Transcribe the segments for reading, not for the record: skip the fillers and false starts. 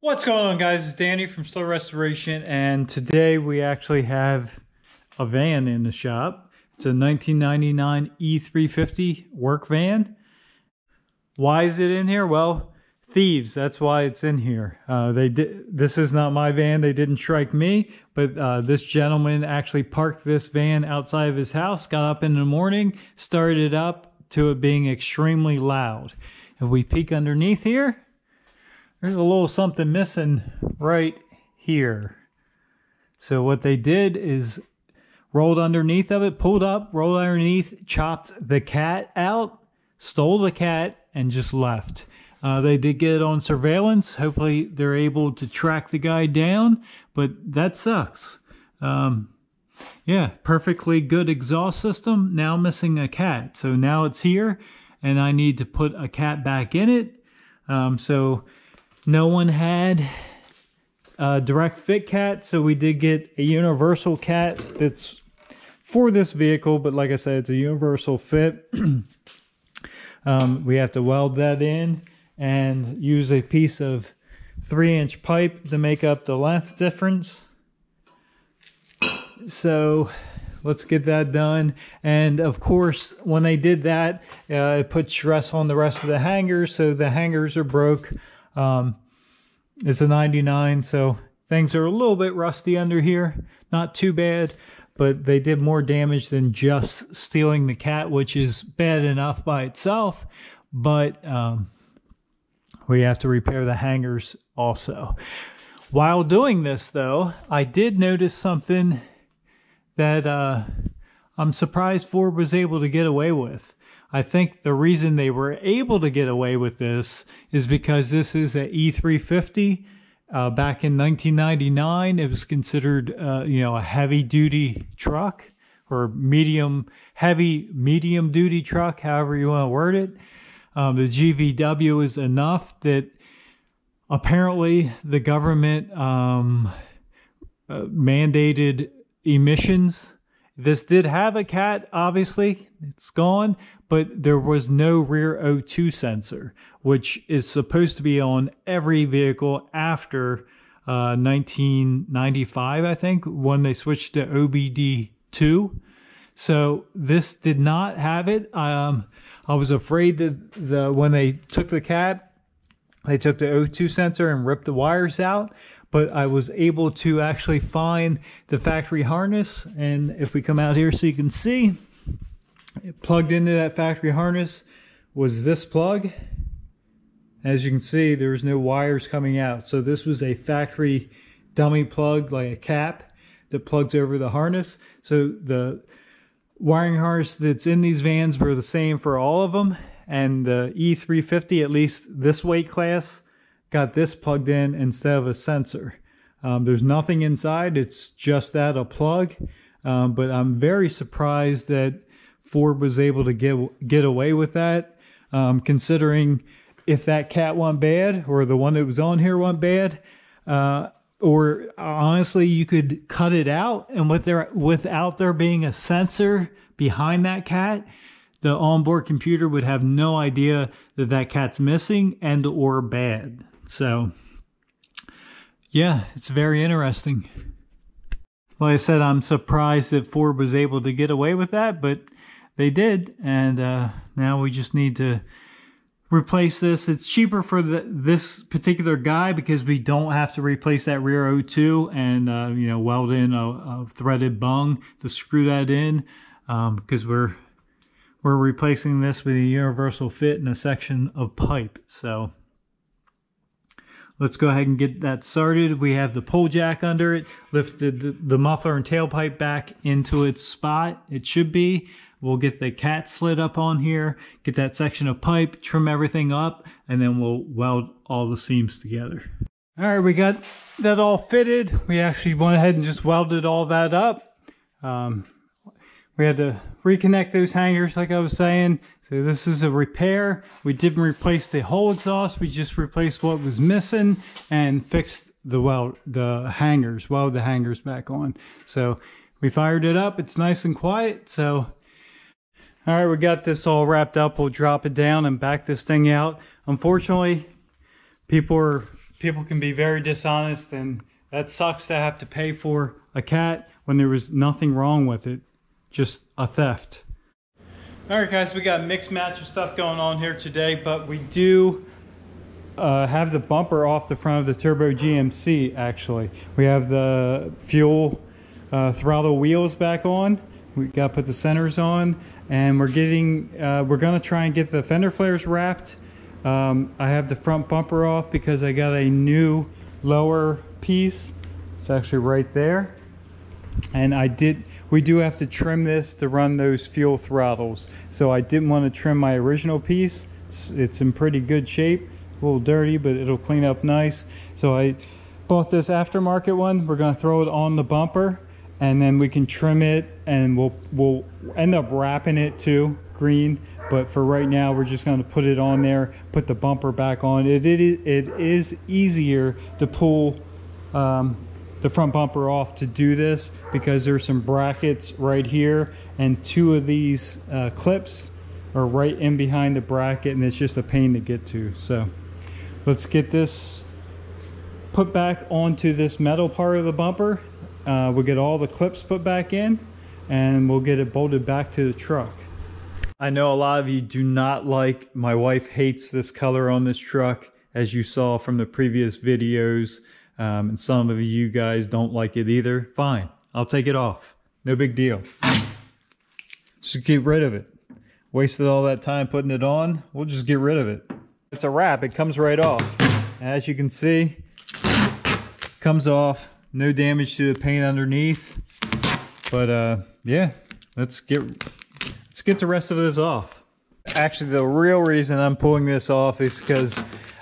What's going on, guys? It's Danny from Slow Restoration, and today we actually have a van in the shop. It's a 1999 E350 work van. Why is it in here? Well, thieves, that's why it's in here. This is not my van. They didn't strike me, but this gentleman actually parked this van outside of his house, got up in the morning, started it up to it being extremely loud. If we peek underneath here, there's a little something missing right here. So what they did is rolled underneath of it, pulled up, rolled underneath, chopped the cat out, stole the cat, and just left. They did get it on surveillance. Hopefully they're able to track the guy down, but that sucks. Yeah, perfectly good exhaust system, now missing a cat. So now it's here, and I need to put a cat back in it. So no one had a direct fit cat, so we did get a universal cat that's for this vehicle, but like I said, it's a universal fit. We have to weld that in and use a piece of 3-inch pipe to make up the length difference. So let's get that done. And of course, when they did that, it put stress on the rest of the hangers, so the hangers are broke. It's a 99, so things are a little bit rusty under here. Not too bad, but they did more damage than just stealing the cat, which is bad enough by itself. But we have to repair the hangers also. While doing this, though, I did notice something that I'm surprised Ford was able to get away with. I think the reason they were able to get away with this is because this is an E350. Back in 1999, it was considered, a heavy-duty truck, or heavy, medium-duty truck, however you want to word it. The GVW is enough that apparently the government mandated emissions. This did have a cat, obviously, it's gone, but there was no rear O2 sensor, which is supposed to be on every vehicle after 1995, I think, when they switched to OBD2. So this did not have it. I was afraid that when they took the cat, they took the O2 sensor and ripped the wires out. But I was able to actually find the factory harness, and if we come out here so you can see, it plugged into that factory harness was this plug. As you can see, there's no wires coming out. So this was a factory dummy plug, like a cap, that plugs over the harness. So the wiring harness that's in these vans were the same for all of them, and the E350, at least this weight class, got this plugged in instead of a sensor. There's nothing inside, it's just that, a plug. But I'm very surprised that Ford was able to get away with that, considering if that cat went bad, or the one that was on here went bad, or honestly, you could cut it out, and without there being a sensor behind that cat, the onboard computer would have no idea that that cat's missing and or bad. So, yeah, it's very interesting. Like I said, I'm surprised that Ford was able to get away with that, but they did. And now we just need to replace this. It's cheaper for this particular guy because we don't have to replace that rear O2 and, weld in a threaded bung to screw that in, because we're replacing this with a universal fit and a section of pipe. So let's go ahead and get that started. We have the pull jack under it, lifted the muffler and tailpipe back into its spot. It should be. We'll get the cat slid up on here, get that section of pipe, trim everything up, and then we'll weld all the seams together. All right, we got that all fitted. We actually went ahead and just welded all that up. We had to reconnect those hangers, like I was saying. So this is a repair. We didn't replace the whole exhaust. We just replaced what was missing and fixed welded the hangers back on. So we fired it up. It's nice and quiet. So, all right, we got this all wrapped up. We'll drop it down and back this thing out. Unfortunately, people are people can be very dishonest, and that sucks to have to pay for a cat when there was nothing wrong with it, just a theft. All right, guys, we got mixed match of stuff going on here today, but we do have the bumper off the front of the Turbo GMC. Actually, we have the fuel throttle wheels back on. We got to put the centers on, and we're gonna try and get the fender flares wrapped. I have the front bumper off because I got a new lower piece. It's actually right there, and we do have to trim this to run those fuel throttles, so I didn't want to trim my original piece. It's in pretty good shape, a little dirty, but it'll clean up nice. So I bought this aftermarket one. We're going to throw it on the bumper, and then we can trim it, and we'll end up wrapping it too green. But for right now, we're just going to put it on there, put the bumper back on. It is easier to pull the front bumper off to do this because there's some brackets right here, and two of these clips are right in behind the bracket, and it's just a pain to get to. So let's get this put back onto this metal part of the bumper. We'll get all the clips put back in, and we'll get it bolted back to the truck. I know a lot of you do not like, my wife hates this color on this truck, as you saw from the previous videos, and some of you guys don't like it either. Fine, I'll take it off. No big deal. Just get rid of it. Wasted all that time putting it on. We'll just get rid of it. It's a wrap. It comes right off. As you can see, comes off. No damage to the paint underneath. But yeah, let's get the rest of this off. Actually, the real reason I'm pulling this off is because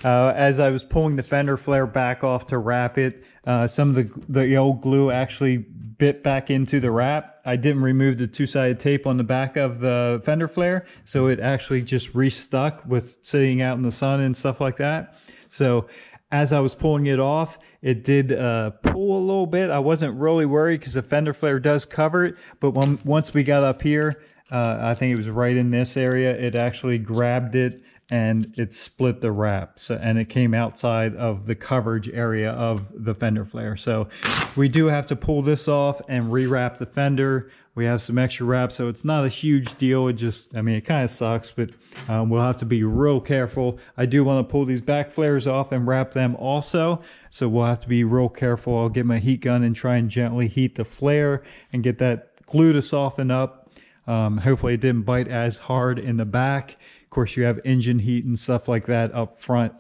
as I was pulling the fender flare back off to wrap it, some of the old glue actually bit back into the wrap. I didn't remove the two-sided tape on the back of the fender flare, so it actually just restuck with sitting out in the sun and stuff like that. So as I was pulling it off, it did pull a little bit. I wasn't really worried because the fender flare does cover it, but once we got up here, I think it was right in this area, it actually grabbed it and it split the wrap. So, and it came outside of the coverage area of the fender flare. So we do have to pull this off and rewrap the fender. We have some extra wrap, so it's not a huge deal. It just, I mean, it kind of sucks, but we'll have to be real careful. I do want to pull these back flares off and wrap them also, so we'll have to be real careful. I'll get my heat gun and try and gently heat the flare and get that glue to soften up. Hopefully it didn't bite as hard in the back. Of course, you have engine heat and stuff like that up front,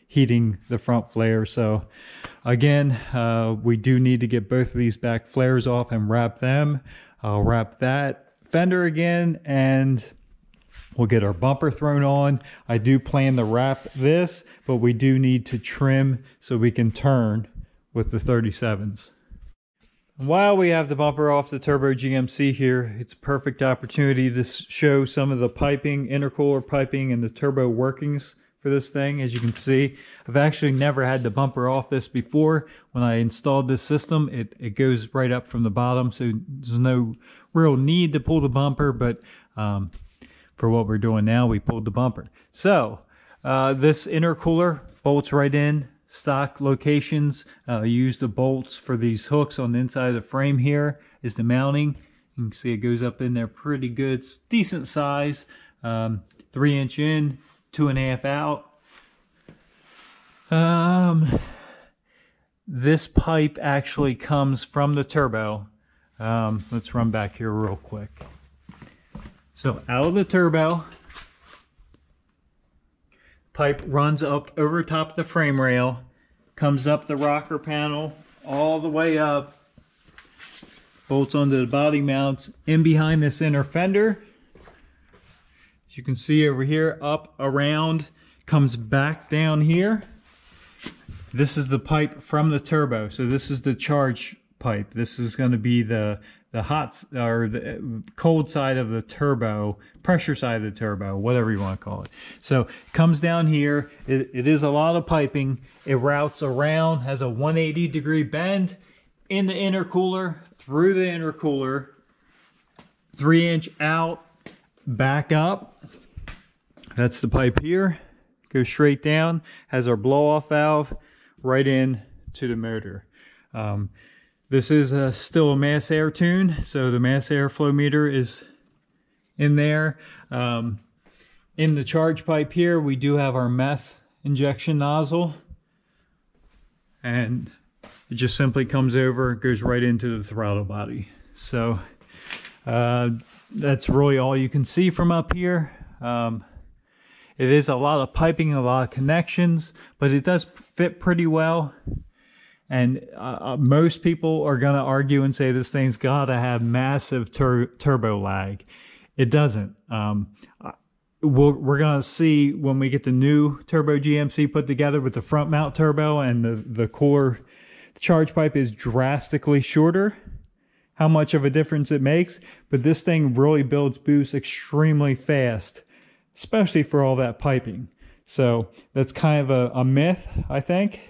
heating the front flare. So again, we do need to get both of these back flares off and wrap them. I'll wrap that fender again, and we'll get our bumper thrown on. I do plan to wrap this, but we do need to trim so we can turn with the 37s. While we have the bumper off the Turbo GMC here, it's a perfect opportunity to show some of the piping, intercooler piping, and the turbo workings for this thing. As you can see, I've actually never had the bumper off this before. When I installed this system, it goes right up from the bottom, so there's no real need to pull the bumper, but for what we're doing now, we pulled the bumper. So this intercooler bolts right in. Stock locations. Use the bolts for these hooks on the inside of the frame. Here is the mounting. You can see it goes up in there pretty good. It's decent size. 3-inch in, 2.5 out. This pipe actually comes from the turbo. Let's run back here real quick. So out of the turbo, pipe runs up over top of the frame rail, comes up the rocker panel all the way up, bolts onto the body mounts in behind this inner fender. As you can see over here, up, around, comes back down here. This is the pipe from the turbo. So this is the charge pipe. This is going to be the hot or the cold side of the turbo, pressure side of the turbo, whatever you want to call it. So it comes down here. It is a lot of piping. It routes around, has a 180-degree bend in the intercooler, through the intercooler, 3-inch out, back up. That's the pipe here. Goes straight down, has our blow-off valve right in to the motor. This is still a mass air tune, so the mass airflow meter is in there. In the charge pipe here, we do have our meth injection nozzle, and it just simply comes over, goes right into the throttle body. So that's really all you can see from up here. It is a lot of piping, a lot of connections, but it does fit pretty well. And most people are going to argue and say this thing's got to have massive turbo lag. It doesn't. We're going to see when we get the new Turbo GMC put together with the front mount turbo and the cooler charge pipe is drastically shorter, how much of a difference it makes. But this thing really builds boost extremely fast, especially for all that piping. So that's kind of a myth, I think.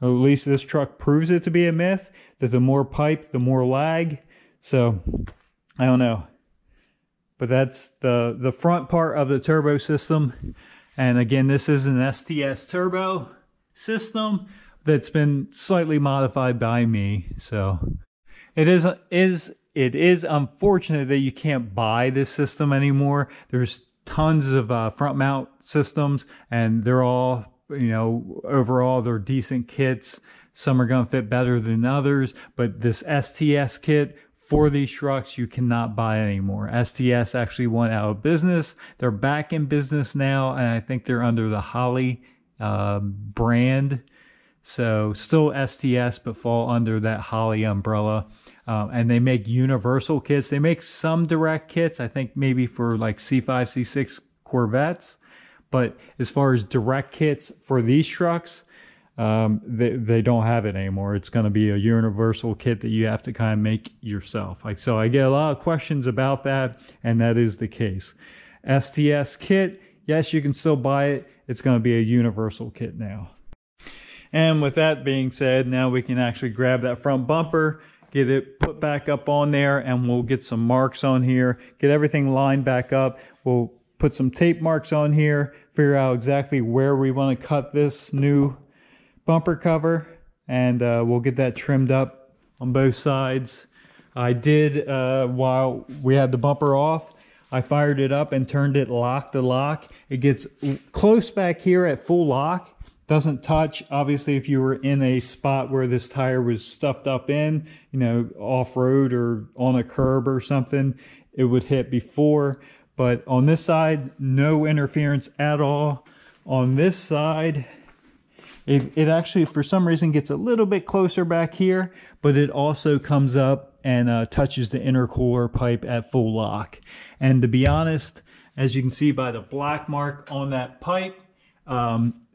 At least this truck proves it to be a myth, that the more pipe, the more lag. So I don't know. But that's the front part of the turbo system. And again, this is an STS turbo system that's been slightly modified by me. So it is unfortunate that you can't buy this system anymore. There's tons of front mount systems, and they're all, you know, overall they're decent kits. Some are going to fit better than others, but this STS kit for these trucks you cannot buy anymore. STS actually went out of business. They're back in business now, and I think they're under the Holley brand. So still STS, but fall under that Holley umbrella. And they make universal kits. They make some direct kits, I think maybe for like C5, C6 Corvettes. But as far as direct kits for these trucks, they don't have it anymore. It's going to be a universal kit that you have to kind of make yourself. So I get a lot of questions about that, and that is the case. STS kit, yes, you can still buy it. It's going to be a universal kit now. And with that being said, now we can actually grab that front bumper, get it put back up on there, and we'll get some marks on here, get everything lined back up. We'll put some tape marks on here, figure out exactly where we want to cut this new bumper cover, and we'll get that trimmed up on both sides. I did, while we had the bumper off, I fired it up and turned it lock to lock. It gets close back here at full lock. Doesn't touch. Obviously, if you were in a spot where this tire was stuffed up in, you know, off-road or on a curb or something, it would hit before. But on this side, no interference at all. On this side, it actually, for some reason, gets a little bit closer back here, but it also comes up and touches the intercooler pipe at full lock. And to be honest, as you can see by the black mark on that pipe,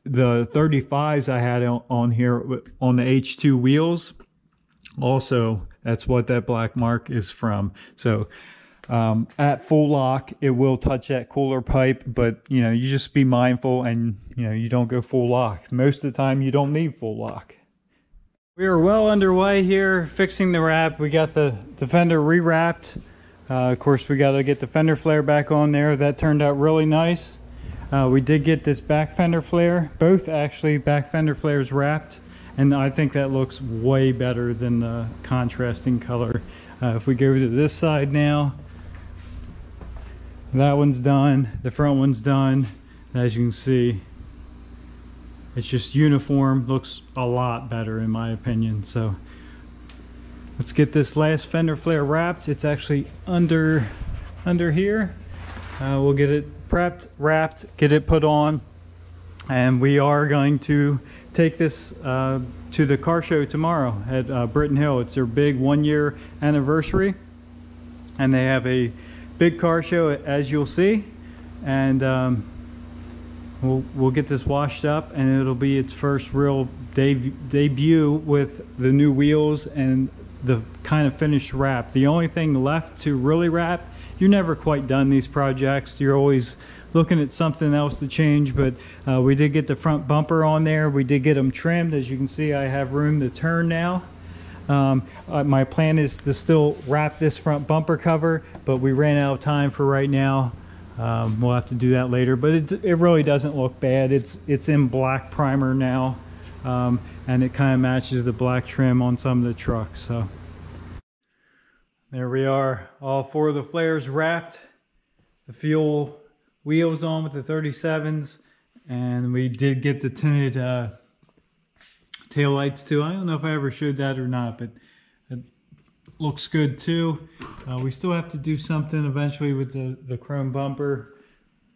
the 35s I had on here on the H2 wheels, also that's what that black mark is from. So at full lock it will touch that cooler pipe, but you know, you just be mindful, and you know, you don't go full lock. Most of the time you don't need full lock. We are well underway here fixing the wrap. We got the fender rewrapped. Of course, we got to get the fender flare back on there. That turned out really nice. We did get this back fender flare, both actually back fender flares wrapped, and I think that looks way better than the contrasting color. If we go to this side now, that one's done, the front one's done. As you can see, it's just uniform, looks a lot better in my opinion. So let's get this last fender flare wrapped. It's actually under here. We'll get it prepped, wrapped, get it put on, and we are going to take this to the car show tomorrow at Britton Hill. It's their big 1-year anniversary, and they have a big car show, as you'll see, and we'll get this washed up, and it'll be its first real debut with the new wheels and the kind of finished wrap. The only thing left to really wrap, you're never quite done these projects, you're always looking at something else to change, but we did get the front bumper on there. We did get them trimmed. As you can see, I have room to turn now. My plan is to still wrap this front bumper cover, but we ran out of time for right now. We'll have to do that later, but it really doesn't look bad. It's in black primer now. and it kind of matches the black trim on some of the trucks. So there we are, all 4 of the flares wrapped, the fuel wheels on with the 37s, and we did get the tinted tail lights too. I don't know if I ever showed that or not, but it looks good too. We still have to do something eventually with the chrome bumper,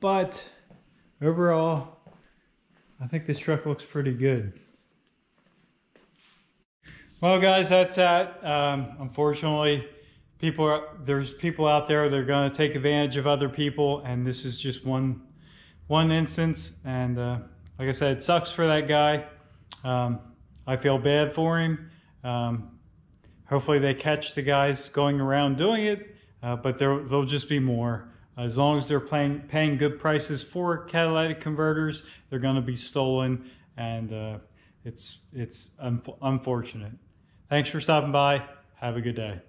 but overall I think this truck looks pretty good. Well guys, that's that. Unfortunately, there's people out there that are going to take advantage of other people, and this is just one instance. And like I said, it sucks for that guy. I feel bad for him. Hopefully they catch the guys going around doing it, but there'll just be more. As long as they're paying good prices for catalytic converters, they're going to be stolen, and it's unfortunate. Thanks for stopping by. Have a good day.